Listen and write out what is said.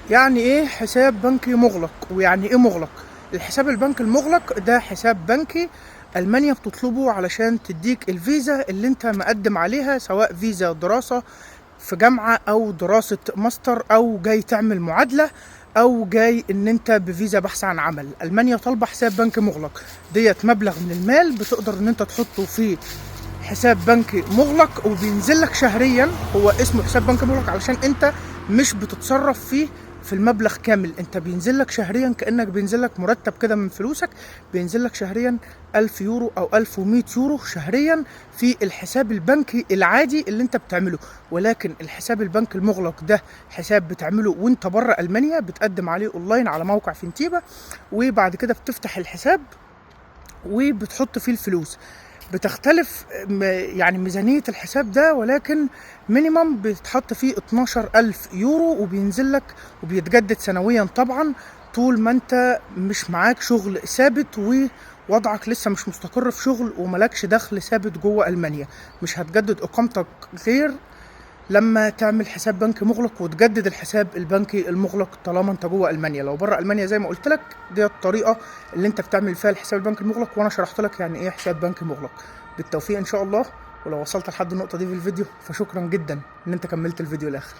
يعني ايه حساب بنكي مغلق؟ ويعني ايه مغلق؟ الحساب البنكي المغلق ده حساب بنكي ألمانيا بتطلبه علشان تديك الفيزا اللي انت مقدم عليها، سواء فيزا دراسة في جامعة او دراسة ماستر او جاي تعمل معادلة او جاي ان انت بفيزا بحث عن عمل. ألمانيا طالبة حساب بنكي مغلق، ديت مبلغ من المال بتقدر ان انت تحطه في حساب بنكي مغلق وبينزل لك شهريا. هو اسمه حساب بنكي مغلق علشان انت مش بتتصرف فيه في المبلغ كامل، انت بينزل لك شهريا كأنك بينزل لك مرتب كده من فلوسك. بينزل لك شهريا 1000 يورو او 1100 يورو شهريا في الحساب البنكي العادي اللي انت بتعمله. ولكن الحساب البنكي المغلق ده حساب بتعمله وانت بره ألمانيا، بتقدم عليه اونلاين على موقع فينتيبا، وبعد كده بتفتح الحساب وبتحط فيه الفلوس. بتختلف يعني ميزانية الحساب ده، ولكن مينيمم بيتحط فيه 12,000 يورو وبينزل لك وبيتجدد سنويا طبعا، طول ما انت مش معاك شغل ثابت ووضعك لسه مش مستقر في شغل وملكش دخل ثابت جوه ألمانيا. مش هتجدد إقامتك غير لما تعمل حساب بنكي مغلق وتجدد الحساب البنكي المغلق طالما انت جوه المانيا. لو بره المانيا زي ما قلت لك، دي الطريقه اللي انت بتعمل فيها الحساب البنكي المغلق، وانا شرحت لك يعني ايه حساب بنكي مغلق. بالتوفيق ان شاء الله. ولو وصلت لحد النقطه دي في الفيديو فشكرا جدا ان انت كملت الفيديو الاخر.